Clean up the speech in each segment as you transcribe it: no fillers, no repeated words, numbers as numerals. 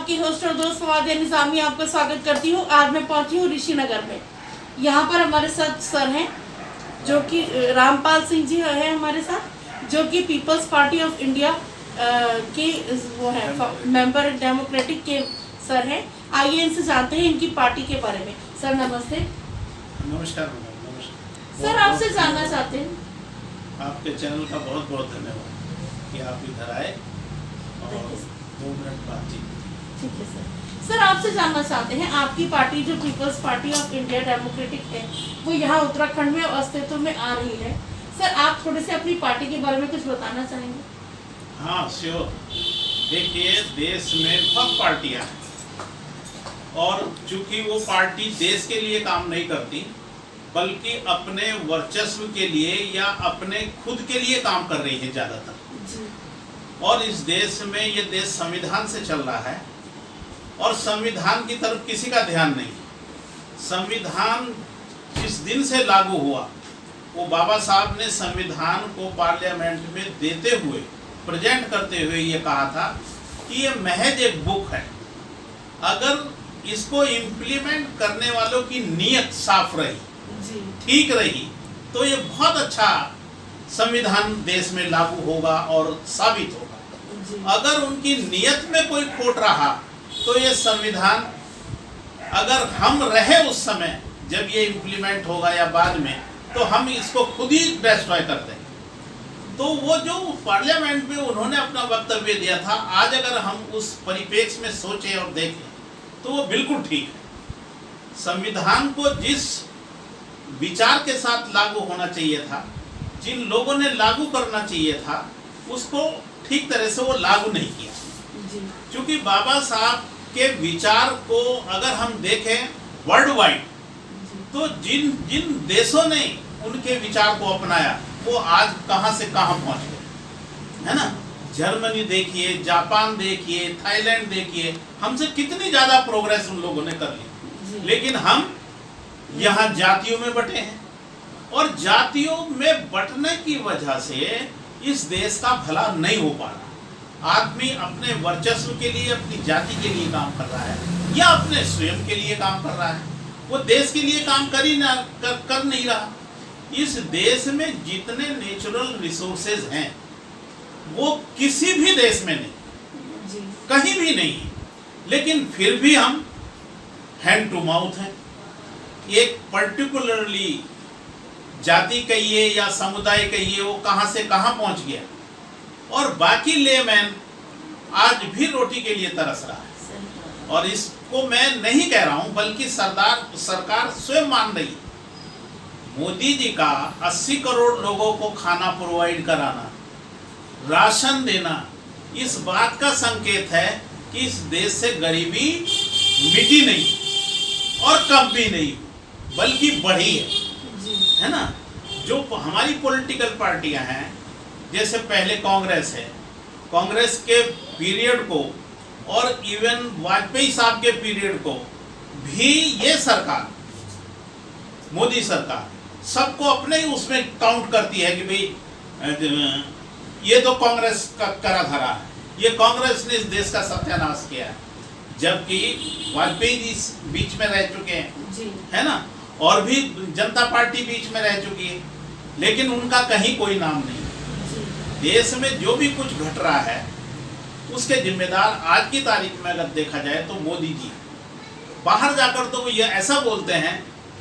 आपकी होस्ट और दोस्त फवाद निज़ामी आपका स्वागत करती हूँ। आज मैं पहुँची हूँ ऋषिनगर में। यहाँ पर हमारे साथ सर हैं जो कि रामपाल सिंह जी है हमारे साथ, जो कि पीपल्स पार्टी ऑफ इंडिया के वो है मेंबर डेमोक्रेटिक के सर हैं। आइए इनसे जानते हैं इनकी पार्टी के बारे में। सर नमस्ते। नमस्कार। नमस्कार सर, आपसे जानना चाहते हैं, आपके चैनल का बहुत बहुत धन्यवाद कि आप इधर आए और 2 मिनट बातचीत। ठीक है सर। सर आपसे जानना चाहते हैं, आपकी पार्टी जो people's party of India democratic है वो यहाँ उत्तराखंड में अस्तित्व में आ रही है। सर आप थोड़े से अपनी पार्टी के बारे में कुछ बताना चाहेंगे? हाँ श्योर। देखिए, देश में सब पार्टियाँ हैं और चूंकि वो पार्टी देश के लिए काम नहीं करती बल्कि अपने वर्चस्व के लिए या अपने खुद के लिए काम कर रही है ज़्यादातर। और इस देश में ये देश संविधान से चल रहा है और संविधान की तरफ किसी का ध्यान नहीं। संविधान जिस दिन से लागू हुआ वो बाबा साहब ने संविधान को पार्लियामेंट में देते हुए प्रेजेंट करते हुए ये कहा था कि ये महज एक बुक है, अगर इसको इम्प्लीमेंट करने वालों की नीयत साफ रही, ठीक रही, तो ये बहुत अच्छा संविधान देश में लागू होगा और साबित होगा। अगर उनकी नीयत में कोई खोट रहा तो ये संविधान, अगर हम रहे उस समय जब ये इम्प्लीमेंट होगा या बाद में, तो हम इसको खुद ही डिस्ट्रॉय कर देंगे। तो वो जो पार्लियामेंट में उन्होंने अपना वक्तव्य दिया था, आज अगर हम उस परिप्रेक्ष्य में सोचें और देखें तो वो बिल्कुल ठीक है। संविधान को जिस विचार के साथ लागू होना चाहिए था, जिन लोगों ने लागू करना चाहिए था, उसको ठीक तरह से वो लागू नहीं किया। क्योंकि बाबा साहब के विचार को अगर हम देखें वर्ल्ड वाइड, तो जिन जिन देशों ने उनके विचार को अपनाया वो आज कहां से कहां पहुंच गए, है ना। जर्मनी देखिए, जापान देखिए, थाईलैंड देखिए, हमसे कितनी ज्यादा प्रोग्रेस उन लोगों ने कर ली। लेकिन हम यहाँ जातियों में बटे हैं और जातियों में बटने की वजह से इस देश का भला नहीं हो पा रहा। आदमी अपने वर्चस्व के लिए, अपनी जाति के लिए काम कर रहा है या अपने स्वयं के लिए काम कर रहा है, वो देश के लिए काम कर नहीं रहा। इस देश में जितने नेचुरल रिसोर्सेज हैं वो किसी भी देश में नहीं, कहीं भी नहीं है, लेकिन फिर भी हम हैंड टू माउथ हैं। एक पर्टिकुलरली जाति कहिए या समुदाय कहिए, वो कहां से कहां पहुंच गया और बाकी लेमैन आज भी रोटी के लिए तरस रहा है। और इसको मैं नहीं कह रहा हूं, बल्कि सरकार स्वयं मान रही है। मोदी जी का 80 करोड़ लोगों को खाना प्रोवाइड कराना, राशन देना, इस बात का संकेत है कि इस देश से गरीबी मिटी नहीं और कम भी नहीं, बल्कि बढ़ी है ना। जो हमारी पॉलिटिकल पार्टियां हैं, जैसे पहले कांग्रेस है, कांग्रेस के पीरियड को और इवन वाजपेयी साहब के पीरियड को भी ये सरकार, मोदी सरकार, सबको अपने ही उसमें काउंट करती है कि भाई ये तो कांग्रेस का करा धरा है, ये कांग्रेस ने इस देश का सत्यानाश किया है। जबकि वाजपेयी जी बीच में रह चुके हैं, है ना, और भी जनता पार्टी बीच में रह चुकी है, लेकिन उनका कहीं कोई नाम नहीं। देश में जो भी कुछ घट रहा है उसके जिम्मेदार आज की तारीख में अगर देखा जाए तो मोदी जी। बाहर जाकर तो वो ये ऐसा बोलते हैं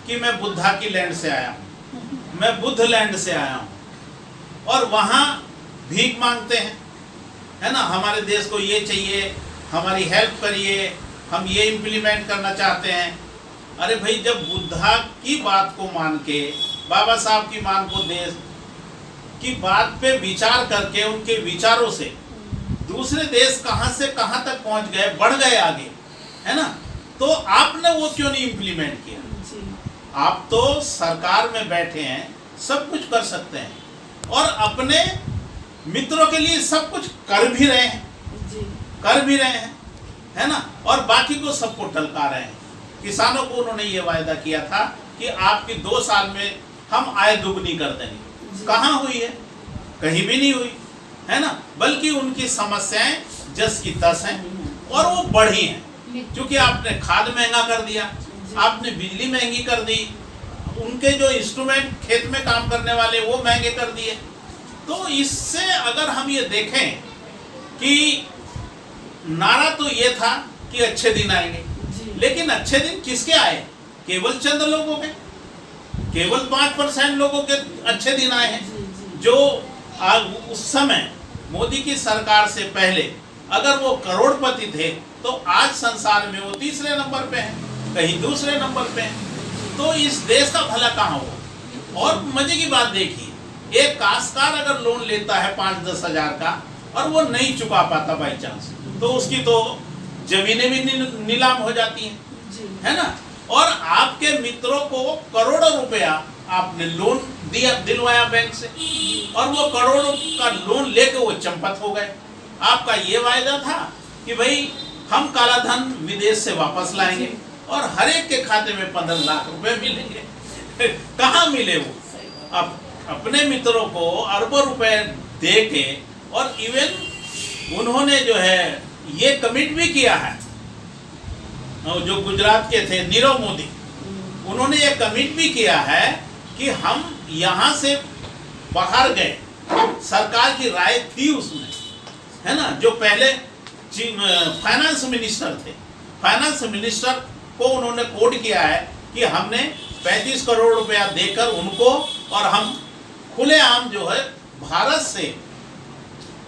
कि मैं बुद्धा की लैंड से आया हूँ, मैं बुद्ध लैंड से आया हूँ, और वहाँ भीख मांगते हैं, है ना। हमारे देश को ये चाहिए, हमारी हेल्प करिए, हम ये इम्प्लीमेंट करना चाहते हैं। अरे भाई, जब बुद्धा की बात को मान के, बाबा साहब की मान को, देश की बात पे विचार करके, उनके विचारों से दूसरे देश कहां से कहां तक पहुंच गए, बढ़ गए आगे, है ना। तो आपने वो क्यों नहीं इम्प्लीमेंट किया? आप तो सरकार में बैठे हैं, सब कुछ कर सकते हैं और अपने मित्रों के लिए सब कुछ कर भी रहे हैं, है ना, और बाकी को सबको टलका रहे हैं। किसानों को उन्होंने ये वायदा किया था कि आपकी 2 साल में हम आय दुगनी कर देंगे। कहाँ हुई है? कहीं भी नहीं हुई, है ना। बल्कि उनकी समस्याएं जस की तस हैं और वो बढ़ी हैं, क्योंकि आपने खाद महंगा कर दिया, आपने बिजली महंगी कर दी, उनके जो इंस्ट्रूमेंट खेत में काम करने वाले वो महंगे कर दिए। तो इससे अगर हम ये देखें कि नारा तो ये था कि अच्छे दिन आएंगे, लेकिन अच्छे दिन किसके आए? केवल चंद लोगों के, केवल 5% लोगों के अच्छे दिन आए हैं। जो उस समय मोदी की सरकार से पहले अगर वो करोड़पति थे तो आज संसार में वो तीसरे नंबर पे हैं, कहीं दूसरे नंबर पे हैं। तो इस देश का भला कहाँ हो? और मजे की बात देखिए, एक काश्तकार अगर लोन लेता है 5-10 हजार का और वो नहीं चुका पाता बाई चांस, तो उसकी तो जमीनें भी नीलाम हो जाती हैं, है ना। और आपके मित्रों को करोड़ों रुपया आपने लोन दिलवाया बैंक से, और वो करोड़ों का लोन लेके वो चंपत हो गए। आपका ये वायदा था कि भाई हम काला धन विदेश से वापस लाएंगे और हर एक के खाते में 15 लाख रुपए मिलेंगे। कहाँ मिले वो? अब अपने मित्रों को अरबों रुपए दे के, और इवन उन्होंने जो है ये कमिट भी किया है, जो गुजरात के थे नीरव मोदी, उन्होंने ये कमिट भी किया है कि हम यहाँ से बाहर गए, सरकार की राय थी उसमें, है ना। जो पहले फाइनेंस मिनिस्टर थे, फाइनेंस मिनिस्टर को उन्होंने कोड किया है कि हमने 35 करोड़ रुपया देकर उनको, और हम खुलेआम जो है भारत से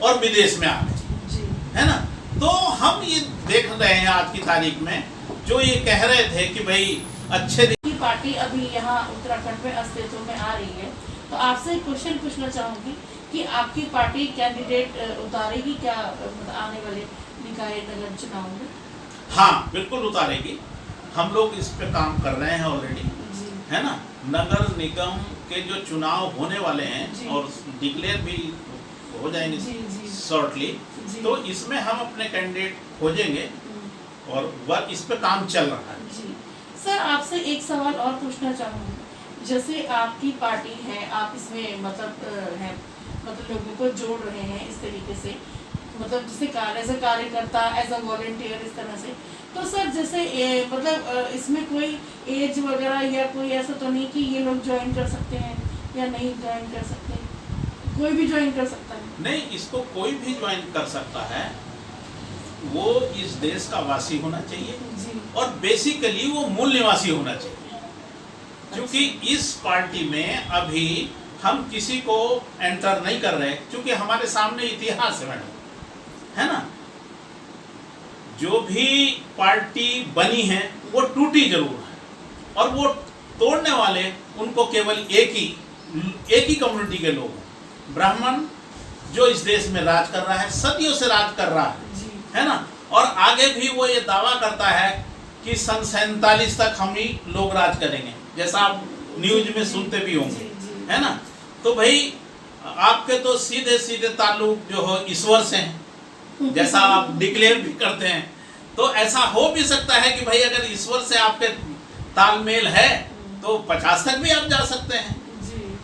और विदेश में आ गए, है ना। तो हम ये देख रहे हैं आज की तारीख में, जो ये कह रहे थे कि भाई अच्छे दिन की पार्टी अभी यहाँ उत्तराखंड में अस्तित्व में आ रही है, तो आपसे एक क्वेश्चन पूछना चाहूंगी कि आपकी पार्टी कैंडिडेट उतारेगी क्या आने वाले निकाय नगर चुनाव में? हाँ, बिल्कुल उतारेगी। हम लोग इस पे काम कर रहे हैं ऑलरेडी, है ना। नगर निगम के जो चुनाव होने वाले हैं और डिक्लेयर भी हो जाएंगे शॉर्टली, तो इसमें हम अपने कैंडिडेट खोजेंगे और वह इस पे काम चल रहा है। जी सर, आपसे एक सवाल और पूछना चाहूँगी। जैसे आपकी पार्टी है, आप इसमें मतलब लोगों को जोड़ रहे हैं इस तरीके से, मतलब जैसे एज अ कार्यकर्ता, एज अ वॉलंटियर, इस तरह से। तो सर जैसे मतलब इसमें कोई एज वगैरह या कोई ऐसा तो नहीं कि ये लोग ज्वाइन कर सकते हैं या नहीं ज्वाइन कर सकते? कोई भी ज्वाइन कर सकता है? नहीं, इसको कोई भी ज्वाइन कर सकता है। वो इस देश का वासी होना चाहिए और बेसिकली वो मूल निवासी होना चाहिए। क्योंकि इस पार्टी में अभी हम किसी को एंटर नहीं कर रहे, क्योंकि हमारे सामने इतिहास है मैडम, है ना। जो भी पार्टी बनी है वो टूटी जरूर है, और वो तोड़ने वाले उनको केवल एक ही कम्युनिटी के लोग हैं, ब्राह्मण, जो इस देश में राज कर रहा है, सदियों से राज कर रहा है ना। और आगे भी वो ये दावा करता है कि सन 47 तक हम ही लोग राज करेंगे, जैसा आप न्यूज में सुनते भी होंगे, है ना। तो भाई आपके तो सीधे सीधे ताल्लुक जो हो ईश्वर से हैं, जैसा आप डिक्लेयर भी करते हैं। तो ऐसा हो भी सकता है कि भाई अगर ईश्वर से आपके तालमेल है तो 50 तक भी आप जा सकते हैं।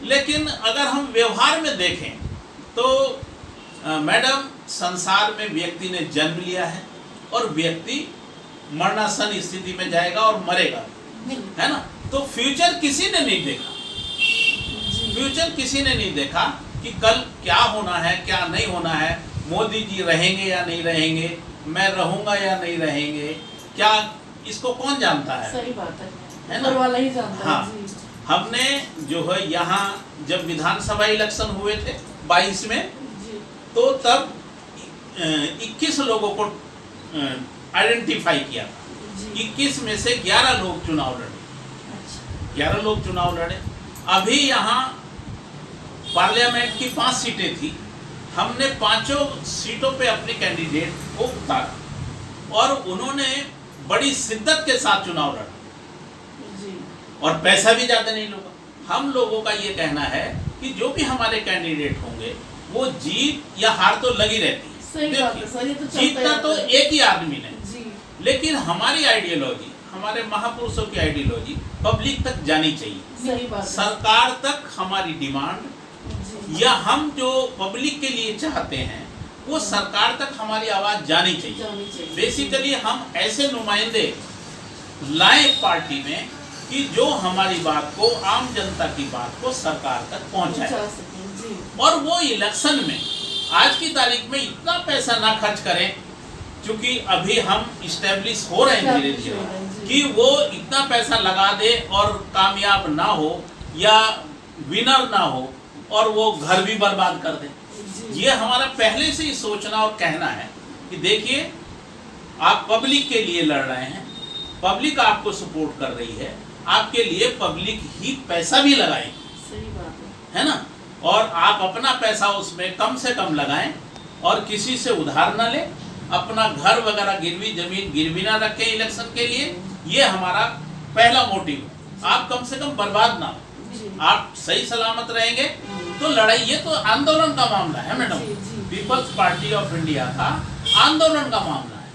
लेकिन अगर हम व्यवहार में देखें तो मैडम, संसार में व्यक्ति ने जन्म लिया है और व्यक्ति मरणासन स्थिति में जाएगा और मरेगा, है ना। तो फ्यूचर किसी ने नहीं देखा, फ्यूचर किसी ने नहीं देखा कि कल क्या होना है, क्या नहीं होना है, मोदी जी रहेंगे या नहीं रहेंगे, मैं रहूंगा या नहीं रहेंगे, क्या इसको कौन जानता है? सही बात है ना, वाला ही जानता है। हाँ, हमने जो है यहाँ जब विधानसभा इलेक्शन हुए थे 22 में, तो तब 21 लोगों को आइडेंटिफाई किया था। 21 में से 11 लोग चुनाव लड़े, 11 लोग चुनाव लड़े। अभी यहाँ पार्लियामेंट की 5 सीटें थी, हमने 5 सीटों पे अपने कैंडिडेट को उतारा और उन्होंने बड़ी शिद्दत के साथ चुनाव लड़ा और पैसा भी ज्यादा नहीं लगा। हम लोगों का ये कहना है कि जो भी हमारे कैंडिडेट होंगे वो जीत या हार तो लगी रहती है। सही बात है सर, ये तो जीतना तो एक ही आदमी ने, लेकिन हमारी आइडियोलॉजी, हमारे महापुरुषों की आइडियोलॉजी पब्लिक तक जानी चाहिए। सही बात है। सरकार तक हमारी डिमांड या हम जो पब्लिक के लिए चाहते हैं वो सरकार तक हमारी आवाज जानी चाहिए। जानी चाहिए। बेसिकली हम ऐसे नुमाइंदे लाए पार्टी में कि जो हमारी बात को, आम जनता की बात को सरकार तक पहुंचाए। पहुंचा सकें, जी। और वो इलेक्शन में आज की तारीख में इतना पैसा ना खर्च करें, क्योंकि अभी हम इस्टेब्लिश हो रहे हैं धीरे धीरे, कि वो इतना पैसा लगा दे और कामयाब ना हो या विनर ना हो और वो घर भी बर्बाद कर दे। ये हमारा पहले से ही सोचना और कहना है कि देखिए, आप पब्लिक के लिए लड़ रहे हैं, पब्लिक आपको सपोर्ट कर रही है, आपके लिए पब्लिक ही पैसा भी लगाएगी। सही बात है ना। और आप अपना पैसा उसमें कम से कम लगाएं और किसी से उधार ना लें, अपना घर वगैरह गिरवी, जमीन गिरवी ना रखें इलेक्शन के लिए। ये हमारा पहला मोटिव है। आप कम से कम बर्बाद ना हो, आप सही सलामत रहेंगे तो लड़ाई, ये तो आंदोलन का मामला है madam. People's party of India का आंदोलन का मामला है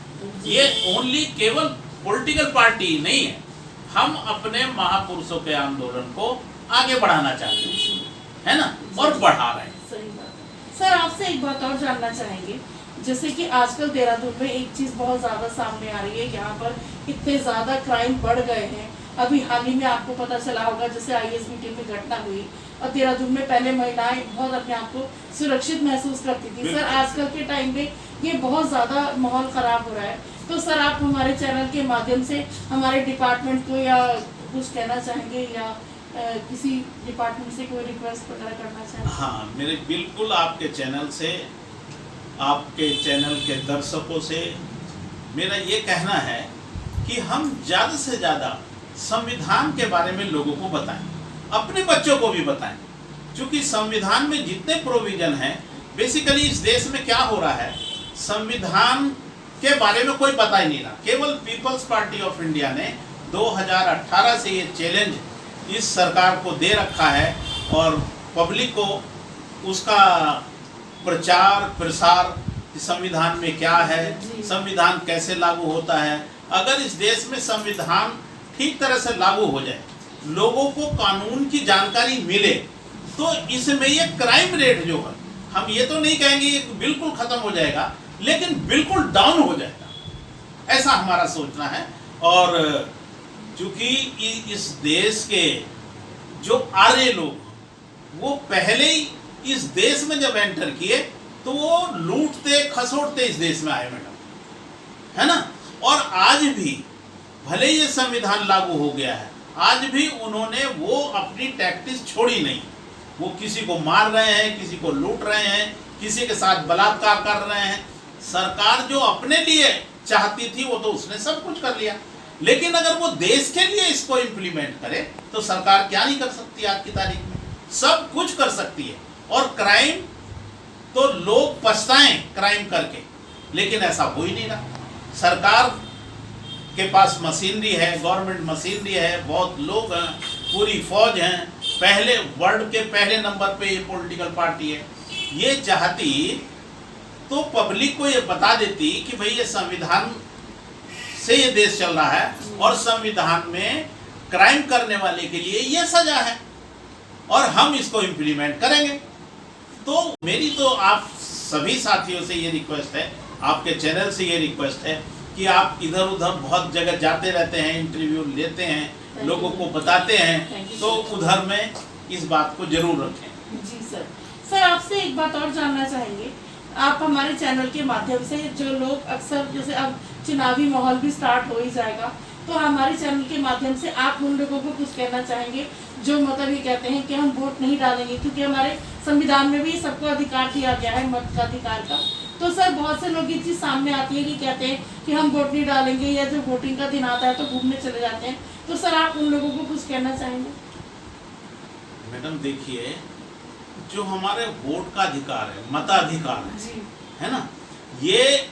ये, ओनली केवल पॉलिटिकल पार्टी नहीं है। हम अपने महापुरुषों के आंदोलन को आगे बढ़ाना चाहते हैं, है ना, और बढ़ा रहे हैं। सही बात है। सर, आपसे एक बात और जानना चाहेंगे, जैसे कि आजकल देहरादून में एक चीज बहुत ज्यादा सामने आ रही है, यहाँ पर इतने ज्यादा क्राइम बढ़ गए हैं। अभी हाल ही में आपको पता चला होगा, जैसे ISBT में घटना हुई और देहरादून में पहले महिलाएं बहुत अपने आप को सुरक्षित महसूस करती थी। सर, आजकल के टाइम पे ये बहुत ज्यादा माहौल खराब हो रहा है, तो सर आप हमारे चैनल के माध्यम से हमारे डिपार्टमेंट को या कुछ कहना चाहेंगे या किसी डिपार्टमेंट से कोई रिक्वेस्ट वगैरह करना चाहेंगे? हाँ, मेरे बिल्कुल आपके चैनल से, आपके चैनल के दर्शकों से मेरा ये कहना है कि हम ज़्यादा से ज़्यादा संविधान के बारे में लोगों को बताएं, अपने बच्चों को भी बताएं, क्योंकि संविधान में जितने प्रोविजन हैं, बेसिकली इस देश में क्या हो रहा है, संविधान के बारे में कोई पता ही नहीं रहा। केवल पीपल्स पार्टी ऑफ इंडिया ने 2018 से ये चैलेंज इस सरकार को दे रखा है और पब्लिक को उसका प्रचार प्रसार, संविधान में क्या है, संविधान कैसे लागू होता है। अगर इस देश में संविधान ठीक तरह से लागू हो जाए, लोगों को कानून की जानकारी मिले, तो इसमें ये क्राइम रेट जो है, हम ये तो नहीं कहेंगे ये बिल्कुल खत्म हो जाएगा, लेकिन बिल्कुल डाउन हो जाएगा, ऐसा हमारा सोचना है। और चूंकि इस देश के जो आर्य लोग वो पहले ही इस देश में जब एंटर किए तो वो लूटते खसोटते इस देश में आए मैडम, है ना। और आज भी भले ये संविधान लागू हो गया है, आज भी उन्होंने वो अपनी टैक्टिस छोड़ी नहीं। वो किसी को मार रहे हैं, किसी को लूट रहे हैं, किसी के साथ बलात्कार कर रहे हैं। सरकार जो अपने लिए चाहती थी वो तो उसने सब कुछ कर लिया, लेकिन अगर वो देश के लिए इसको इम्प्लीमेंट करे तो सरकार क्या नहीं कर सकती? आज की तारीख में सब कुछ कर सकती है। और क्राइम तो लोग पछताएं क्राइम करके, लेकिन ऐसा हो ही नहीं रहा। सरकार के पास मशीनरी है, गवर्नमेंट मशीनरी है, बहुत लोग हैं, पूरी फौज हैं, पहले वर्ल्ड के पहले नंबर पे ये पॉलिटिकल पार्टी है। ये चाहती तो पब्लिक को ये बता देती कि भाई ये संविधान से ये देश चल रहा है और संविधान में क्राइम करने वाले के लिए ये सजा है और हम इसको इम्प्लीमेंट करेंगे। तो मेरी तो आप सभी साथियों से ये रिक्वेस्ट है, आपके चैनल से ये रिक्वेस्ट है कि आप इधर उधर बहुत जगह जाते रहते हैं, इंटरव्यू लेते हैं, लोगों को बताते हैं, तो उधर में इस बात को जरूर रखें। जी सर। सर, आपसे एक बात और जानना चाहेंगे, आप हमारे चैनल के माध्यम से जो लोग अक्सर, जैसे अब चुनावी माहौल भी स्टार्ट हो ही जाएगा, तो हमारे चैनल के माध्यम से आप उन लोगों को कुछ कहना चाहेंगे जो मतलब ये कहते हैं कि हम वोट नहीं डालेंगे, क्योंकि हमारे संविधान में भी सबको अधिकार दिया गया है मत का अधिकार का। तो सर, बहुत से लोग ये चीज़ सामने आती है कि कहते हैं कि हम वोट नहीं डालेंगे, या जो वोटिंग का दिन आता है तो घूमने चले जाते हैं। तो सर, आप उन लोगों को कुछ कहना चाहेंगे? मैडम देखिए, जो हमारे वोट का अधिकार है, मताधिकार है ना, ये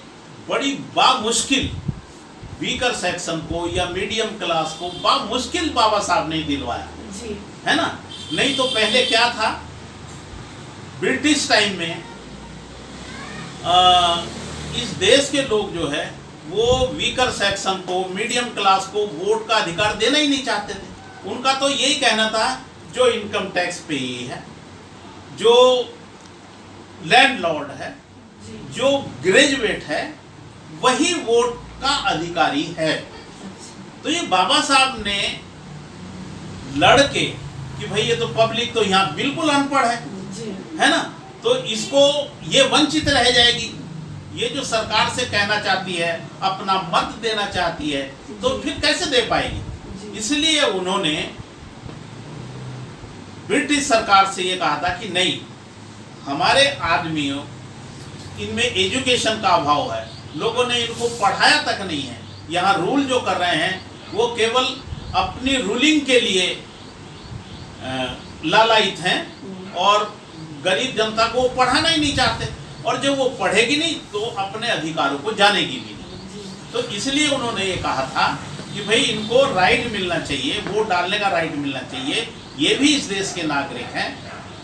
बड़ी बामुश्किल वीकर सेक्शन को या मीडियम क्लास को बामुश्किल बाबा साहब ने दिलवाया जी, है ना। नहीं तो पहले क्या था, ब्रिटिश टाइम में इस देश के लोग जो है वो वीकर सेक्शन को, मीडियम क्लास को वोट का अधिकार देना ही नहीं चाहते थे। उनका तो यही कहना था, जो इनकम टैक्स पेई है, जो लैंडलॉर्ड है, जी। जो ग्रेजुएट है वही वोट का अधिकारी है। अच्छा। तो ये बाबा साहब ने लड़के कि भाई ये तो पब्लिक तो यहाँ बिल्कुल अनपढ़ जी। है ना, तो इसको ये वंचित रह जाएगी। ये जो सरकार से कहना चाहती है, अपना मत देना चाहती है, तो फिर कैसे दे पाएगी। इसलिए उन्होंने ब्रिटिश सरकार से ये कहा था कि नहीं, हमारे आदमियों इनमें एजुकेशन का अभाव है, लोगों ने इनको पढ़ाया तक नहीं है। यहाँ रूल जो कर रहे हैं वो केवल अपनी रूलिंग के लिए लालायित हैं और गरीब जनता को पढ़ाना ही नहीं चाहते, और जब वो पढ़ेगी नहीं तो अपने अधिकारों को जानेगी भी नहीं। तो इसलिए उन्होंने ये कहा था कि भाई इनको राइट मिलना चाहिए, वोट डालने का राइट मिलना चाहिए। ये भी इस देश के नागरिक हैं।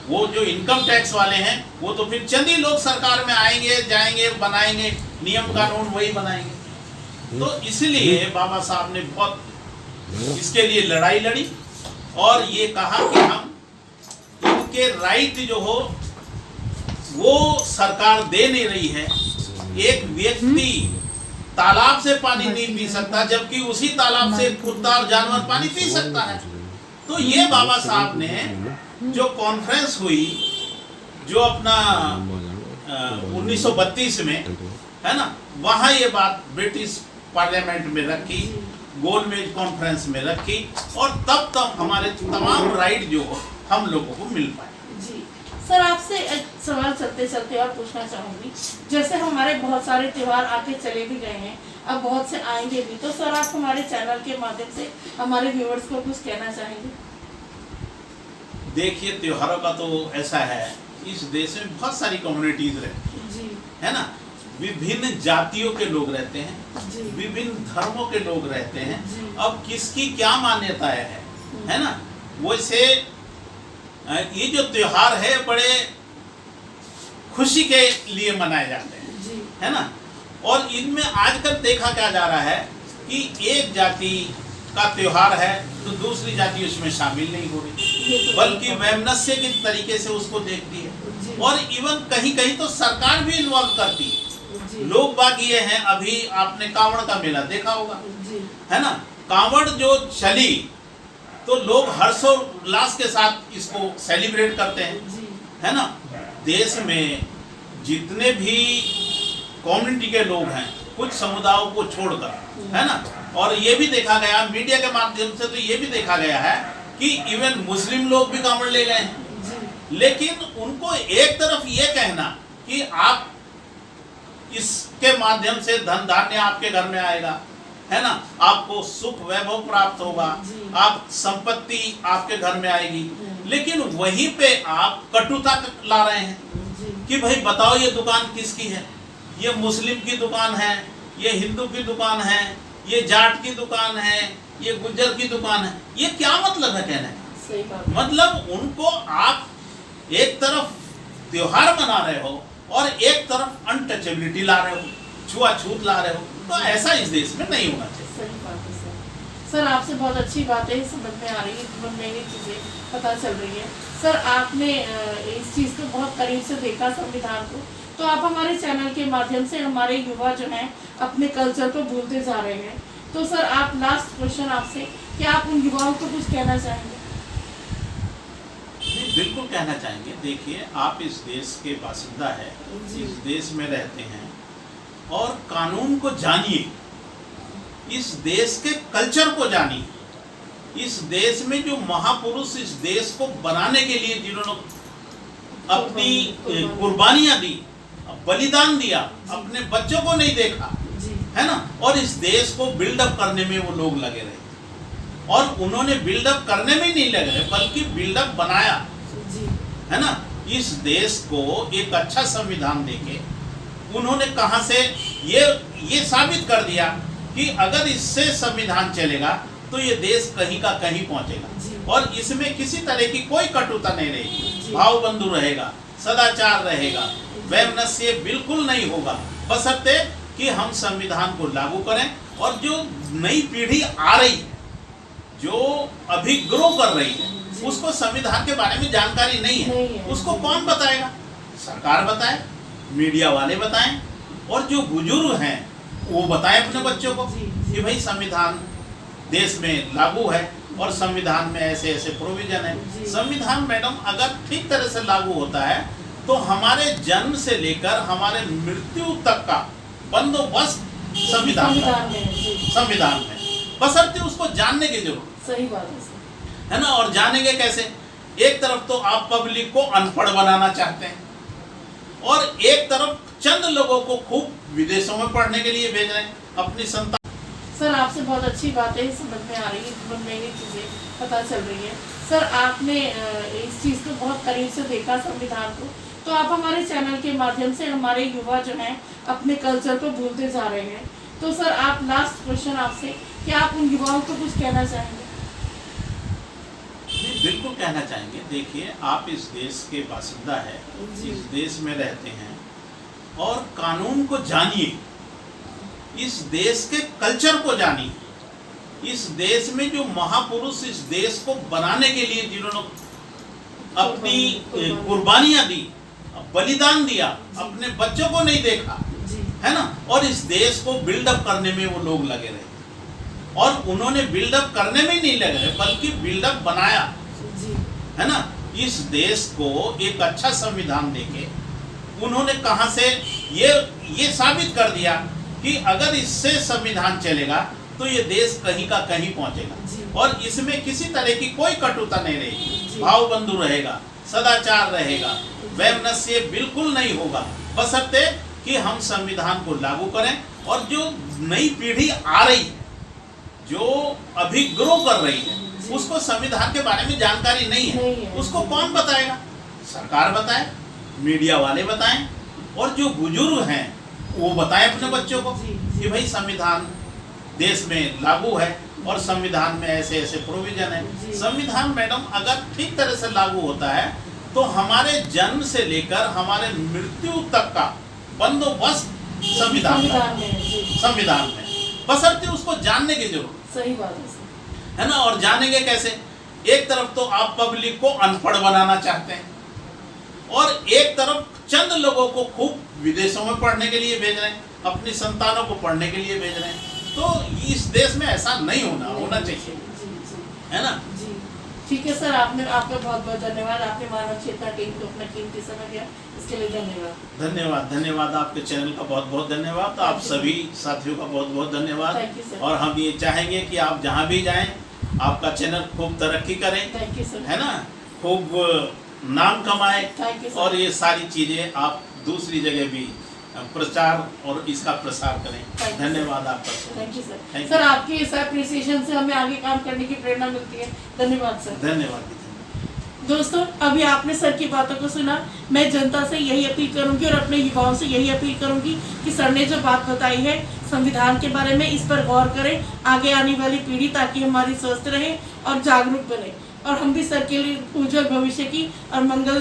वो जो इनकम टैक्स वाले हैं वो तो फिर चंद ही लोग सरकार में आएंगे जाएंगे, बनाएंगे नियम कानून, वही बनाएंगे। तो इसलिए बाबा साहब ने बहुत इसके लिए लड़ाई लड़ी और ये कहा कि हम इनके राइट जो हो वो सरकार दे नहीं रही है। एक व्यक्ति तालाब से पानी नहीं पी सकता, जबकि उसी तालाब से कुत्ता और जानवर पानी पी सकता है। तो ये बाबा साहब ने जो कॉन्फ्रेंस हुई, जो अपना 1932 में है ना, वहां ये बात ब्रिटिश पार्लियामेंट में रखी, गोलमेज कॉन्फ्रेंस में रखी, और तब हमारे तमाम राइट जो हम लोगों को मिल पाए। जी सर, आपसे एक सवाल चलते चलते और पूछना चाहूंगी, जैसे हमारे बहुत सारे त्योहार आके चले भी गए हैं, अब बहुत से आएंगे भी, तो सर आप हमारे चैनल के माध्यम से हमारे व्यूअर्स को कुछ कहना चाहेंगे? देखिए, त्योहारों का तो ऐसा है, इस देश में बहुत सारी कम्युनिटीज रहती जी है ना, विभिन्न जातियों के लोग रहते हैं, जी। विभिन्न धर्मों के लोग रहते हैं। जी। अब किसकी क्या मान्यताएं है ना। वैसे ये जो त्योहार है बड़े खुशी के लिए मनाए जाते हैं जी। है ना, और इनमें आजकल देखा क्या जा रहा है कि एक जाति का त्योहार है तो दूसरी जाति उसमें शामिल नहीं हो रही, बल्कि वैमनस्य के तरीके से उसको देखती है, और इवन कहीं कहीं तो सरकार भी इन्वॉल्व करती है। लोग बाग ये हैं, अभी आपने कांवड़ का मेला देखा होगा है ना, कांवड़ जो चली तो लोग हर्षोल्लास के साथ इसको सेलिब्रेट करते हैं है ना। देश में जितने भी कम्युनिटी के लोग हैं, कुछ समुदायों को छोड़कर है ना, और ये भी देखा गया मीडिया के माध्यम से, तो ये भी देखा गया है कि इवन मुस्लिम लोग भी कांवड़ ले गए हैं। लेकिन उनको एक तरफ ये कहना कि आप इसके माध्यम से धन धान्य आपके घर में आएगा है ना, आपको सुख वैभव प्राप्त होगा, आप संपत्ति आपके घर में आएगी, लेकिन वहीं पे आप कटुता ला रहे हैं कि भाई बताओ ये दुकान किसकी है, ये मुस्लिम की दुकान है, ये हिंदू की दुकान है, ये जाट की दुकान है, ये गुज्जर की दुकान है। ये क्या मतलब है कहने का? सही बात। मतलब उनको आप एक तरफ त्योहार मना रहे हो और एक तरफ अनटचेबिलिटी ला रहे हो, छुआछूत ला रहे हो, तो ऐसा इस देश में नहीं होना चाहिए। सही बात है सर, आपसे बहुत अच्छी बातें समझ में आ रही है, जीवन में ये चीज़ें पता चल रही है। सर आपने इस चीज़ को बहुत करीब से देखा, संविधान को, तो आप हमारे चैनल के माध्यम से हमारे युवा जो हैं अपने कल्चर को भूलते जा रहे हैं, तो सर आप लास्ट क्वेश्चन आपसे, क्या आप उन युवाओं को कुछ कहना चाहेंगे? बिल्कुल कहना चाहेंगे। देखिए, आप इस देश के बासिंदा है, इस देश में रहते हैं, और कानून को जानिए, इस देश के कल्चर को जानिए। इस देश में जो महापुरुष इस देश को बनाने के लिए जिन्होंने अपनी कुर्बानियां दी, बलिदान दिया, अपने बच्चों को नहीं देखा है ना, और इस देश को बिल्डअप करने में वो लोग लगे रहे, और उन्होंने बिल्डअप करने में नहीं लगे रहे बल्कि बिल्डअप बनाया है ना। इस देश को एक अच्छा संविधान देके उन्होंने कहां से ये साबित कर दिया कि अगर इससे संविधान चलेगा तो ये देश कहीं का कहीं पहुंचेगा, और इसमें किसी तरह की कोई कटुता नहीं रहेगी, भाव बंधु रहेगा, सदाचार रहेगा, वैमनस्य बिल्कुल नहीं होगा, बशर्ते कि हम संविधान को लागू करें। और जो नई पीढ़ी आ रही है, जो अभी ग्रो कर रही है, उसको संविधान के बारे में जानकारी नहीं है, उसको कौन बताएगा? सरकार बताए मीडिया वाले बताएं, और जो बुजुर्ग हैं वो बताएं अपने बच्चों को कि भाई संविधान देश में लागू है और संविधान में ऐसे ऐसे प्रोविजन है। संविधान मैडम अगर ठीक तरह से लागू होता है तो हमारे जन्म से लेकर हमारे मृत्यु तक का बंदोबस्त संविधान में, बशर्ते उसको जानने की जरूरत। सही बात है ना। और जानेंगे कैसे? एक तरफ तो आप पब्लिक को अनपढ़ बनाना चाहते हैं और एक तरफ चंद लोगों को खूब विदेशों में पढ़ने के लिए भेज रहे हैं अपनी संतान। सर आपसे बहुत अच्छी बातें समझ में आ रही है, जीवन में नई चीजें पता चल रही है। सर आपने इस चीज को बहुत करीब से देखा संविधान को, तो आप हमारे चैनल के माध्यम से हमारे युवा जो हैं अपने कल्चर को भूलते जा रहे हैं। तो सर आप लास्ट क्वेश्चन आपसे, क्या आप उन युवाओं को कुछ कहना चाहेंगे? नहीं, बिल्कुल कहना चाहेंगे। देखिए, आप इस देश के बासिंदा है, इस देश में रहते हैं और कानून को जानिए, इस देश के कल्चर को जानिए, इस देश में जो महापुरुष इस देश को बनाने के लिए जिन्होंने अपनी कुर्बानियां दी, बलिदान दिया, अपने बच्चों को नहीं देखा, है ना, और इस देश को बिल्डअप करने में वो लोग लगे रहे। और उन्होंने बिल्डअप करने में नहीं लगे रहे बल्कि बिल्डअप बनाया, है ना। इस देश को एक अच्छा संविधान देके उन्होंने कहां से ये साबित कर दिया कि अगर इससे संविधान चलेगा तो ये देश कहीं का कहीं पहुंचेगा और इसमें किसी तरह की कोई कटुता नहीं रहेगी, भावबंधु रहेगा, सदाचार रहेगा, वैमनस्य बिल्कुल नहीं होगा, बशर्ते कि हम संविधान को लागू करें। और जो नई पीढ़ी आ रही है, जो अभी ग्रो कर रही है, उसको संविधान के बारे में जानकारी नहीं है, उसको कौन बताएगा? सरकार बताए, मीडिया वाले बताएं, और जो बुजुर्ग हैं वो बताएं अपने बच्चों को कि भाई संविधान देश में लागू है और संविधान में ऐसे ऐसे प्रोविजन है। संविधान मैडम अगर ठीक तरह से लागू होता है तो हमारे जन्म से लेकर हमारे मृत्यु तक का बंदोबस्त संविधान में, बशर्ते उसको जानने की जरूरत। सही बात है ना। और जानेंगे कैसे? एक तरफ तो आप पब्लिक को अनपढ़ बनाना चाहते हैं और एक तरफ चंद लोगों को खूब विदेशों में पढ़ने के लिए भेज रहे हैं, अपनी संतानों को पढ़ने के लिए भेज रहे हैं। तो इस देश में ऐसा नहीं होना चाहिए, है ना। ठीक है सर, आपका बहुत बहुत धन्यवाद। आपने मानव चेतना टीम को अपना कीमती समय दिया, इसके लिए धन्यवाद। धन्यवाद आपके चैनल का बहुत बहुत धन्यवाद। आप सभी साथियों का बहुत बहुत धन्यवाद। और हम ये चाहेंगे कि आप जहाँ भी जाएं आपका चैनल खूब तरक्की करें, है ना, खूब नाम कमाए और ये सारी चीजें आप दूसरी जगह भी प्रचार और इसका प्रसार करें। धन्यवाद आपका। Thank you sir. सर आपकी इस एप्रिसिएशन से हमें आगे काम करने की प्रेरणा मिलती है। धन्यवाद सर। धन्यवाद। दोस्तों, अभी आपने सर की बातों को सुना। मैं जनता से यही अपील करूंगी और अपने युवाओं से यही अपील करूंगी कि सर ने जो बात बताई है संविधान के बारे में, इस पर गौर करें आगे आने वाली पीढ़ी, ताकि हमारी स्वस्थ रहे और जागरूक बने। और हम भी सर के लिए उज्जवल भविष्य की और मंगल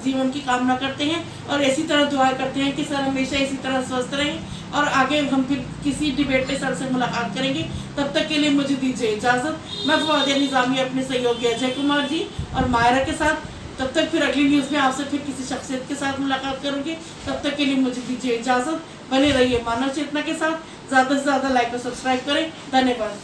जीवन की कामना करते हैं और इसी तरह दुआ करते हैं कि सर हमेशा इसी तरह स्वस्थ रहें और आगे हम फिर किसी डिबेट पे सर से मुलाकात करेंगे। तब तक के लिए मुझे दीजिए इजाज़त। मैं फवादिया निज़ामी अपने सहयोगी अजय कुमार जी और मायरा के साथ, तब तक फिर अगली न्यूज़ में आपसे फिर किसी शख्सियत के साथ मुलाकात करूँगी। तब तक के लिए मुझे दीजिए इजाज़त। बने रहिए मानव चेतना के साथ। ज़्यादा से ज़्यादा लाइक और सब्सक्राइब करें। धन्यवाद।